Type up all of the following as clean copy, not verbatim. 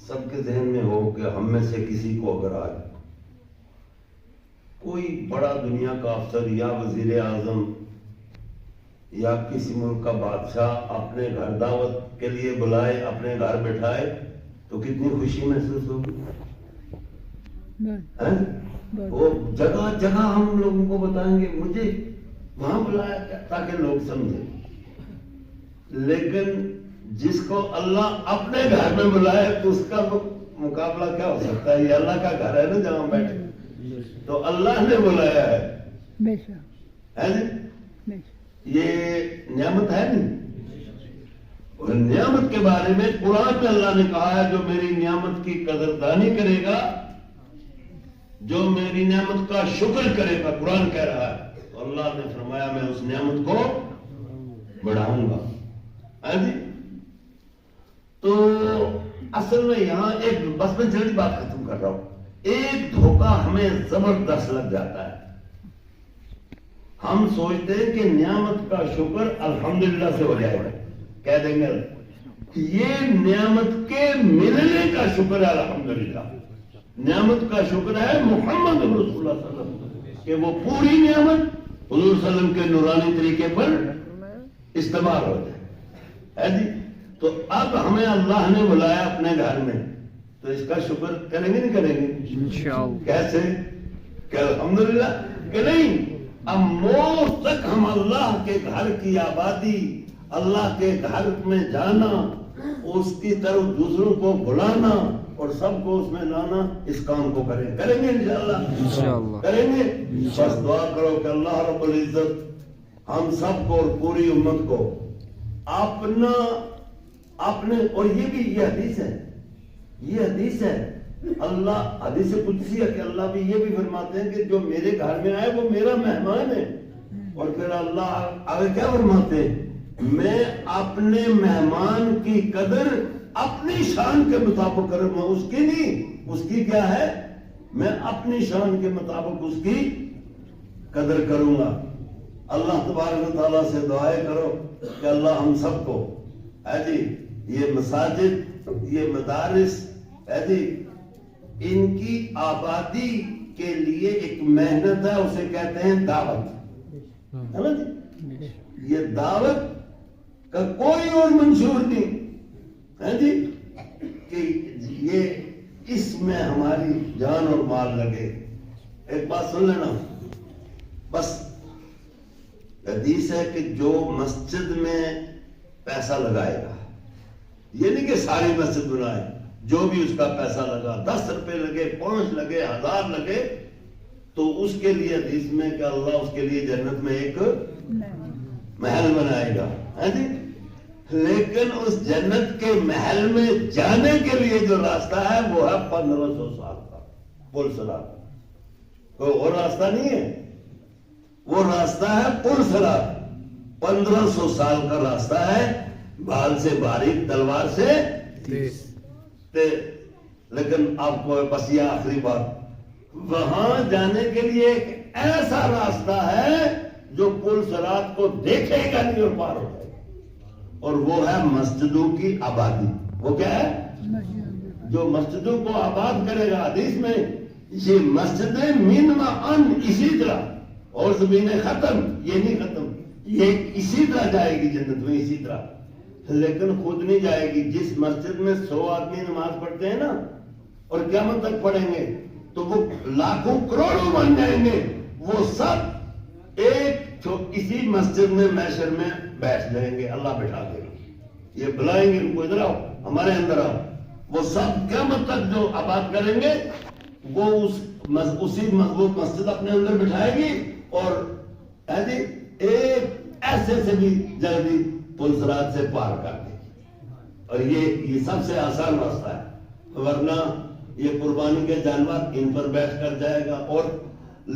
سب کے ذہن میں ہو کہ ہم میں سے کسی کو اگر آج کوئی بڑا دنیا کا افسر یا وزیر اعظم یا کسی ملک کا بادشاہ اپنے گھر دعوت کے لیے بلائے، اپنے گھر بٹھائے، تو کتنی خوشی محسوس ہوگی. وہ جگہ جگہ ہم لوگوں کو بتائیں گے مجھے وہاں بلایا تاکہ لوگ سمجھیں. لیکن جس کو اللہ اپنے گھر میں بلائے تو اس کا مقابلہ کیا ہو سکتا ہے؟ یہ اللہ کا گھر ہے نا جہاں بیٹھے، تو اللہ نے بلایا ہے جی. یہ نعمت ہے نہیں. اور نعمت کے بارے میں قرآن میں اللہ نے کہا ہے جو میری نعمت کی قدردانی کرے گا، جو میری نعمت کا شکر کرے گا، قرآن کہہ رہا ہے، تو اللہ نے فرمایا میں اس نعمت کو بڑھاؤں گا. جی تو اصل میں یہاں ایک بس میں جلدی بات ختم کر رہا ہوں. ایک دھوکہ ہمیں زبردست لگ جاتا ہے. ہم سوچتے ہیں کہ نعمت کا شکر الحمدللہ سے ہو جائے گا. کہہ دیں گے یہ نعمت کے ملنے کا شکر ہے الحمدللہ. نعمت کا شکر ہے محمد رسول اللہ صلی اللہ علیہ وسلم کہ وہ پوری نعمت حضور صلی اللہ علیہ وسلم کے نورانی طریقے پر استعمال ہو جائے. جی تو اب ہمیں اللہ نے بلایا اپنے گھر میں، تو اس کا شکر کریں گے نہیں کریں گے؟ انشاءاللہ. کیسے کہ الحمدللہ کہ نہیں. اب موت تک ہم اللہ کے گھر کی آبادی، اللہ کے گھر میں جانا، اس کی طرف دوسروں کو بلانا اور سب کو اس میں لانا، اس کام کو کریں گے انشاءاللہ کریں گے. بس دعا کرو کہ اللہ رب العزت ہم سب کو اور پوری امت کو اپنے اور یہ بھی یہ حدیث ہے اللہ حدیث قدسی ہے کہ اللہ بھی یہ بھی فرماتے ہیں کہ جو میرے گھر میں آئے وہ میرا مہمان ہے. اور پھر اللہ آگے کیا فرماتے ہیں؟ میں اپنے مہمان کی قدر اپنی شان کے مطابق کروں گا، اس کی نہیں. اس کی کیا ہے؟ میں اپنی شان کے مطابق اس کی قدر کروں گا. اللہ تبارک و تعالیٰ سے دعائیں کرو کہ اللہ ہم سب کو جی یہ مساجد، یہ مدارس جی ان کی آبادی کے لیے ایک محنت ہے، اسے کہتے ہیں دعوت، ہے نا جی. یہ دعوت کا کوئی اور منشور نہیں ہے جی کہ یہ اس میں ہماری جان اور مال لگے. ایک بات سن لینا، بس حدیث ہے کہ جو مسجد میں پیسہ لگائے گا، یہ نہیں کہ ساری مسجد بنائے، جو بھی اس کا پیسہ لگا، 10 روپے لگے، 5 لگے، 1000 لگے، تو اس کے لیے حدیث میں کہ اللہ اس کے لیے جنت میں ایک محل بنائے گا. جی لیکن اس جنت کے محل میں جانے کے لیے جو راستہ ہے وہ ہے 1500 سال کا پل صراط. کوئی اور راستہ نہیں ہے، وہ راستہ ہے پل صراط. 1500 سال کا راستہ ہے، بال سے باریک، تلوار سے تیز. لیکن آپ کو بس یہ آخری بات، وہاں جانے کے لیے ایک ایسا راستہ ہے جو پل صراط کو دیکھے گا نہیں اور پار ہو جائے گا، اور وہ ہے مسجدوں کی آبادی. وہ کیا ہے؟ جو مسجدوں کو آباد کرے گا. حدیث میں یہ مسجدیں من و ان اسی طرح، اور زمینیں ختم، یہ نہیں ختم، یہ اسی طرح جائے گی جنت میں، اسی طرح. لیکن خود نہیں جائے گی. جس مسجد میں 100 آدمی نماز پڑھتے ہیں نا اور قیامت تک پڑھیں گے تو وہ لاکھوں کروڑوں بن جائیں گے. وہ سب ایک اسی مسجد میں محشر میں بیٹھ جائیں گے. اللہ بٹھا دے گا، یہ بلائیں گے ان کو ادھر آؤ، ہمارے اندر آؤ. وہ سب قیامت تک جو آباد کریں گے وہ اسی مضبوط مسجد اپنے اندر بٹھائے گی اور ایک ایسے سے بھی جلدی پل صراط سے پار کر دے. اور یہ سب سے آسان راستہ ہے. ورنہ یہ قربانی کے جانور ان پر بیٹھ کر جائے گا. اور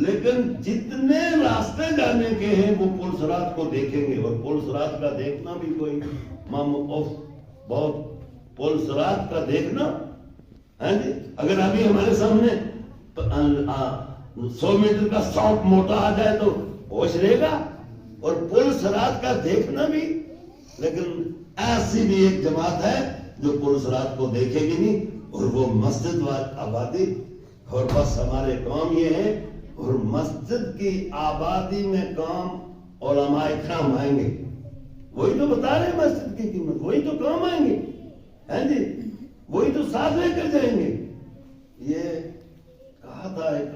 لیکن جتنے راستے جانے کے ہیں وہ پل صراط کو دیکھیں گے. اور پل صراط کا دیکھنا بھی کوئی بہت پل صراط کا دیکھنا ہے جی. اگر ابھی ہمارے سامنے 100 میٹر کا سانپ موٹا آ جائے تو ہوش رہے گا. اور پل صراط کا دیکھنا بھی. لیکن ایسی بھی ایک جماعت ہے جو پل صراط کو دیکھے گی نہیں. اور وہ مسجد آبادی، اور بس ہمارے کام یہ ہے، اور مسجد کی آبادی میں کام علماء اکرام آئیں گے، وہی تو بتا رہے ہیں مسجد کی قیمت، وہی تو کام آئیں گے، ہیں جی، وہی تو ساتھ لے کر جائیں گے۔ یہ کہا تھا ایک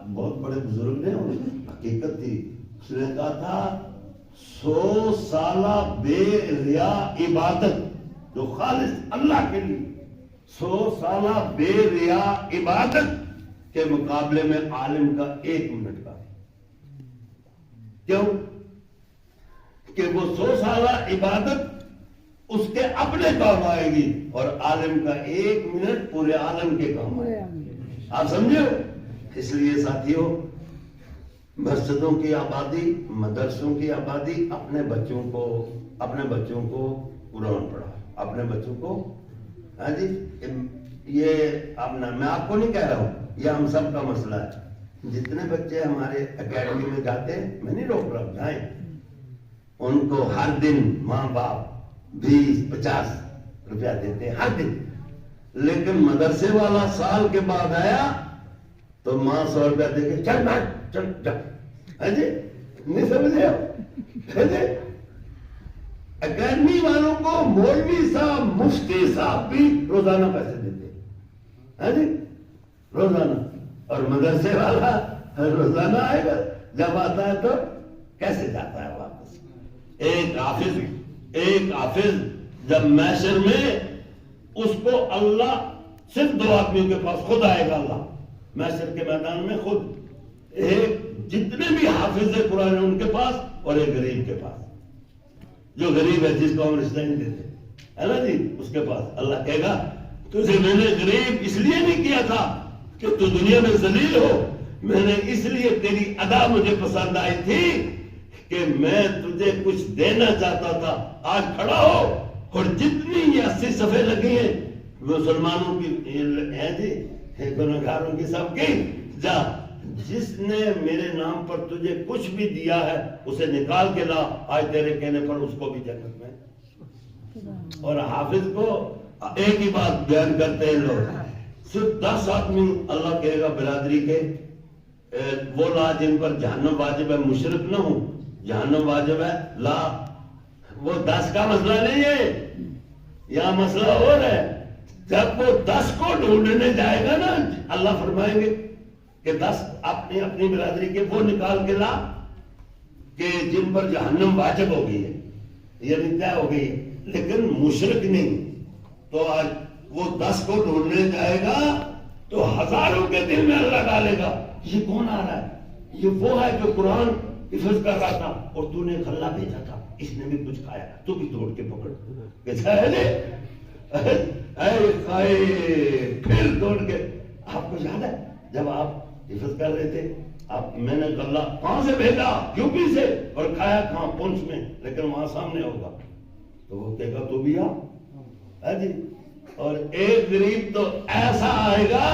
بہت بڑے بزرگ نے، اور حقیقت تھی، اس نے کہا تھا 100 سالہ بے ریا عبادت جو خالص اللہ کے لیے، 100 سالہ بے ریا عبادت کے مقابلے میں عالم کا 1 منٹ کا، کیوں کہ وہ 100 سالہ عبادت اس کے اپنے کام آئے گی، اور عالم کا 1 منٹ پورے عالم کے کام آئے گی۔ آپ سمجھو؟ اس لیے ساتھیوں، مسجدوں کی آبادی، مدرسوں کی آبادی، اپنے بچوں کو قرآن پڑھا، اپنے بچوں کو، ہاں جی، یہ میں آپ کو نہیں کہہ رہا ہوں، یہ ہم سب کا مسئلہ ہے۔ جتنے بچے ہمارے اکیڈمی میں جاتے ہیں، میں نہیں روک رہا، جائیں، ان کو ہر دن ماں باپ 20-50 روپیہ دیتے ہیں ہر دن، لیکن مدرسے والا سال کے بعد آیا تو ماں 100 روپیہ دے کے چل بیٹھ، چل جا، ہاں جی، نہیں سمجھے آپ؟ اکیڈمی والوں کو مولوی صاحب، مفتی صاحب بھی روزانہ پیسے دیتے ہیں، ہاں جی، روزانہ، اور مدرسے والا روزانہ آئے گا، جب آتا ہے تو کیسے جاتا ہے واپس؟ ایک حافظ جب محشر میں، اس کو اللہ صرف 2 آدمیوں کے پاس خود آئے گا، اللہ محشر کے میدان میں خود، ایک جتنے بھی حافظ قرآن ہیں ان کے پاس، اور ایک غریب کے پاس، جو غریب ہے جس کو ہم رشتہ نہیں دیتے، ہے نا جی، اس کے پاس اللہ کہے گا تجھے میں نے غریب اس لیے نہیں کیا تھا کہ تو دنیا میں ذلیل ہو، میں نے اس لیے تیری ادا مجھے پسند آئی تھی کہ میں تجھے کچھ دینا چاہتا تھا، آج کھڑا ہو، اور جتنی یہ 80 صفحے لگی ہیں مسلمانوں کی ہیں جی، گنہگاروں کی، سب کی، جا جس نے میرے نام پر تجھے کچھ بھی دیا ہے اسے نکال کے لا، آج تیرے کہنے پر اس کو بھی جنت میں۔ اور حافظ کو ایک ہی بات بیان کرتے ہیں لوگ، صرف 10 آدمی اللہ کہے گا برادری کے، وہ لا جن پر جہنم واجب ہے، مشرک نہ ہوں، جہنم واجب ہے، لا، وہ 10 کا مسئلہ نہیں ہے، یہاں مسئلہ اور ہے۔ جب وہ 10 کو ڈھونڈنے جائے گا نا، اللہ فرمائیں گے کہ 10 اپنی برادری کے وہ نکال کے لا کہ جن پر جہنم واجب ہو گئی ہے، یعنی طے ہو گئی ہے، لیکن مشرک نہیں۔ تو آج وہ 10 کو ڈھونڈنے جائے گا تو ہزاروں کے دل میں اللہ ڈالے گا، یہ کون آ رہا ہے؟ یہ وہ ہے جو قرآن حفظ کر رہا تھا اور تو نے غلہ بھیجا تھا، اس نے بھی کچھ کھایا، تو بھی توڑ کے پکڑ، کیسا ہے پھر توڑ کے۔ آپ کو یاد ہے جب آپ حفظ کر رہے تھے، میں نے غلہ کہاں سے بھیجا؟ یوپی سے، اور کھایا کہاں؟ پونچھ میں، لیکن وہاں سامنے ہوگا، تو وہ کہے گا تو بھی آ جی۔ اور ایک غریب تو ایسا آئے گا